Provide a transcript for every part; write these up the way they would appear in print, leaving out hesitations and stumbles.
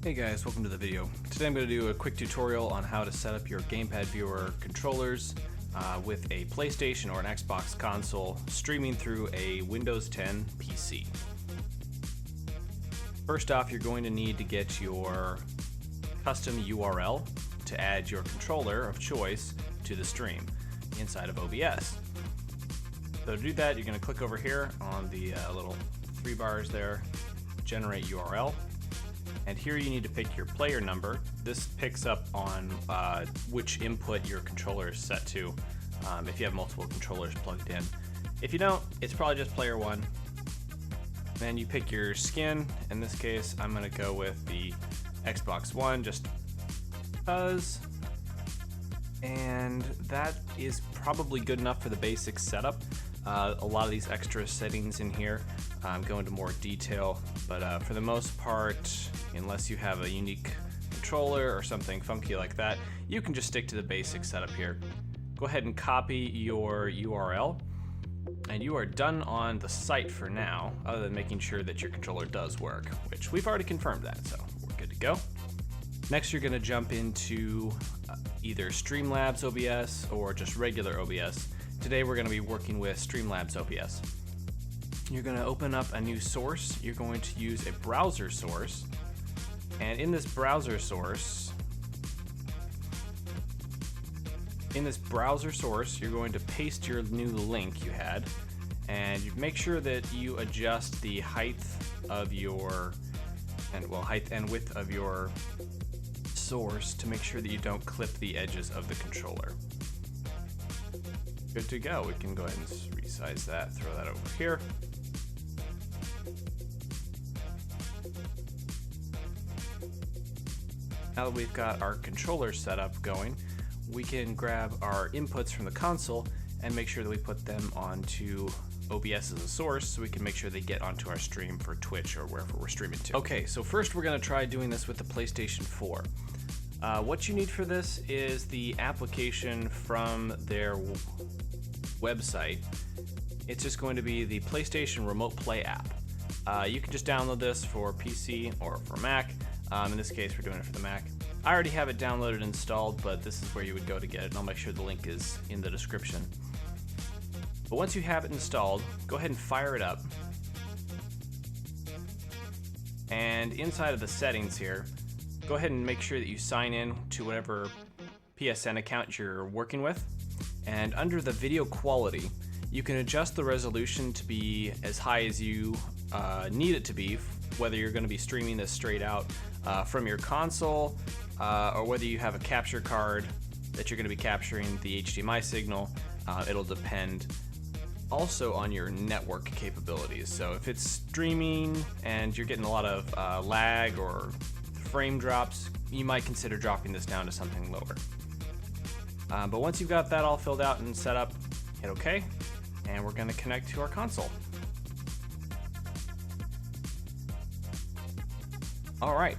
Hey guys, welcome to the video. Today I'm going to do a quick tutorial on how to set up your GamePad viewer controllers with a PlayStation or an Xbox console streaming through a Windows 10 PC. First off, you're going to need to get your custom URL to add your controller of choice to the stream inside of OBS. So to do that, you're going to click over here on the little three bars there, generate URL. And here you need to pick your player number. This picks up on which input your controller is set to if you have multiple controllers plugged in. If you don't, it's probably just player 1. Then you pick your skin. In this case, I'm going to go with the Xbox One just because. And that is probably good enough for the basic setup. A lot of these extra settings in here go into more detail, but for the most part, unless you have a unique controller or something funky like that, you can just stick to the basic setup here. Go ahead and copy your URL, and you are done on the site for now, other than making sure that your controller does work, which we've already confirmed that, so we're good to go. Next, you're going to jump into either Labs OBS or just regular OBS. Today we're going to be working with Labs OBS. You're going to open up a new source. You're going to use a browser source, and in this browser source, you're going to paste your new link you had, and you make sure that you adjust the height of your height and width of your source to make sure that you don't clip the edges of the controller. Good to go. We can go ahead and resize that, throw that over here. Now that we've got our controller setup going, we can grab our inputs from the console and make sure that we put them onto OBS as a source so we can make sure they get onto our stream for Twitch or wherever we're streaming to. Okay, so first we're going to try doing this with the PlayStation 4. What you need for this is the application from their website. It's just going to be the PlayStation Remote Play app. You can just download this for PC or for Mac. In this case, we're doing it for the Mac. I already have it downloaded and installed, but this is where you would go to get it, and I'll make sure the link is in the description. But once you have it installed, go ahead and fire it up. And inside of the settings here, go ahead and make sure that you sign in to whatever PSN account you're working with. And under the video quality, you can adjust the resolution to be as high as you need it to be, whether you're going to be streaming this straight out from your console or whether you have a capture card that you're going to be capturing the HDMI signal. It'll depend also on your network capabilities. So if it's streaming and you're getting a lot of lag or frame drops, you might consider dropping this down to something lower. But once you've got that all filled out and set up, hit OK, and we're going to connect to our console. All right,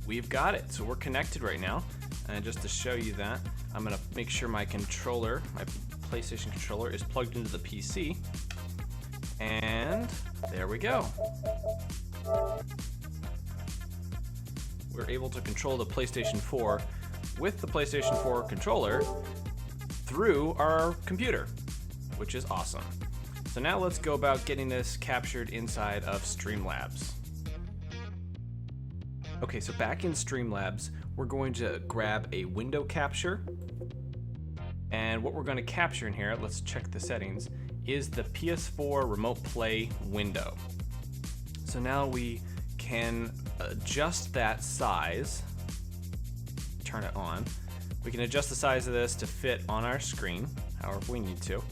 we've got it. So we're connected right now. And just to show you that, I'm going to make sure my controller, my PlayStation controller, is plugged into the PC. And there we go. We're able to control the PlayStation 4 with the PlayStation 4 controller through our computer, which is awesome. So now let's go about getting this captured inside of Streamlabs. Okay, so back in Streamlabs, we're going to grab a window capture. And what we're going to capture in here, let's check the settings, is the PS4 Remote Play window. So now we can adjust that size, turn it on. We can adjust the size of this to fit on our screen, however we need to.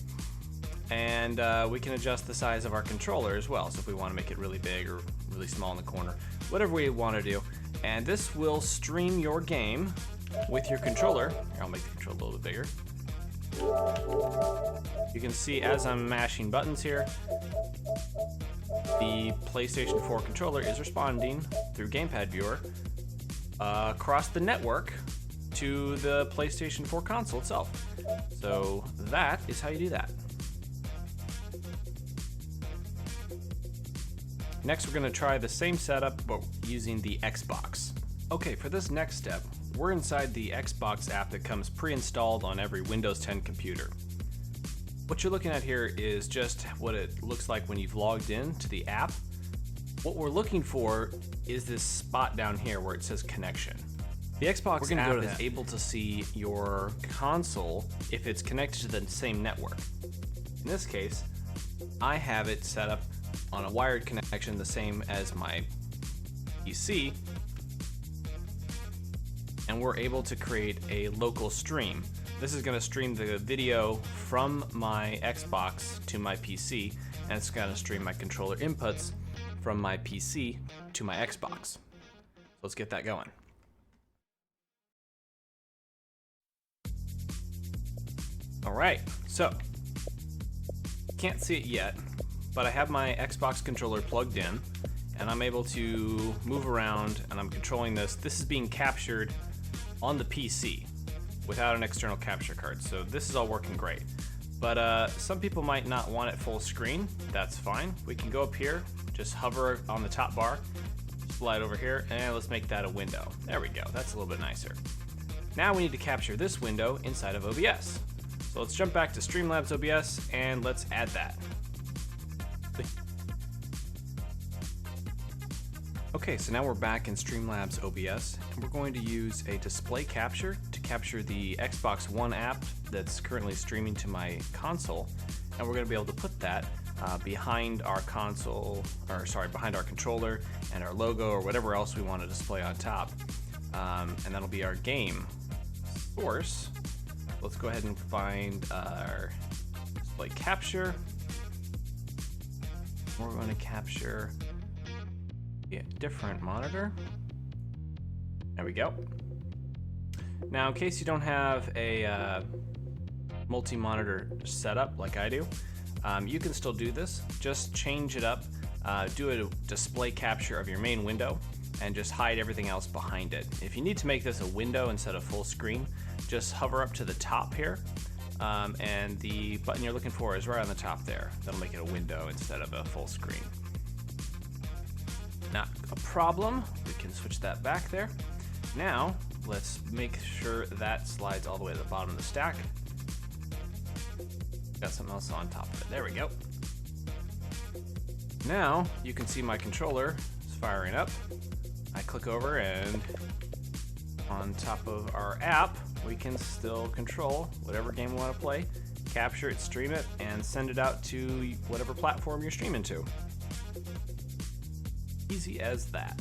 And we can adjust the size of our controller as well. So if we want to make it really big or really small in the corner, whatever we want to do. And this will stream your game with your controller. Here, I'll make the controller a little bit bigger. You can see as I'm mashing buttons here, the PlayStation 4 controller is responding through GamePad viewer across the network to the PlayStation 4 console itself. So that is how you do that. Next, we're going to try the same setup, but using the Xbox. Okay, for this next step, we're inside the Xbox app that comes pre-installed on every Windows 10 computer. What you're looking at here is just what it looks like when you've logged in to the app. What we're looking for is this spot down here where it says connection. The Xbox app is able to see your console if it's connected to the same network. In this case, I have it set up on a wired connection the same as my PC, and we're able to create a local stream. This is going to stream the video from my Xbox to my PC, and it's going to stream my controller inputs from my PC to my Xbox. Let's get that going. Alright, so can't see it yet, but I have my Xbox controller plugged in, and I'm able to move around, and I'm controlling this. This is being captured on the PC without an external capture card, so this is all working great. But some people might not want it full screen. That's fine. We can go up here, just hover on the top bar, slide over here, and let's make that a window. There we go. That's a little bit nicer. Now we need to capture this window inside of OBS. So let's jump back to Labs OBS and let's add that. Okay, so now we're back in Labs OBS, and we're going to use a display capture to capture the Xbox One app that's currently streaming to my console, and we're going to be able to put that behind our console, or sorry, behind our controller and our logo or whatever else we want to display on top, and that'll be our game source. Let's go ahead and find our display capture. We're going to capture a different monitor. There we go. Now, in case you don't have a multi-monitor setup like I do, you can still do this. Just change it up, do a display capture of your main window, and just hide everything else behind it. If you need to make this a window instead of full screen, just hover up to the top here, and the button you're looking for is right on the top there. That'll make it a window instead of a full screen. Not a problem. We can switch that back there. Now, let's make sure that slides all the way to the bottom of the stack. Got something else on top of it. There we go. Now, you can see my controller is firing up. I click over, and on top of our app, we can still control whatever game we want to play, capture it, stream it, and send it out to whatever platform you're streaming to. Easy as that.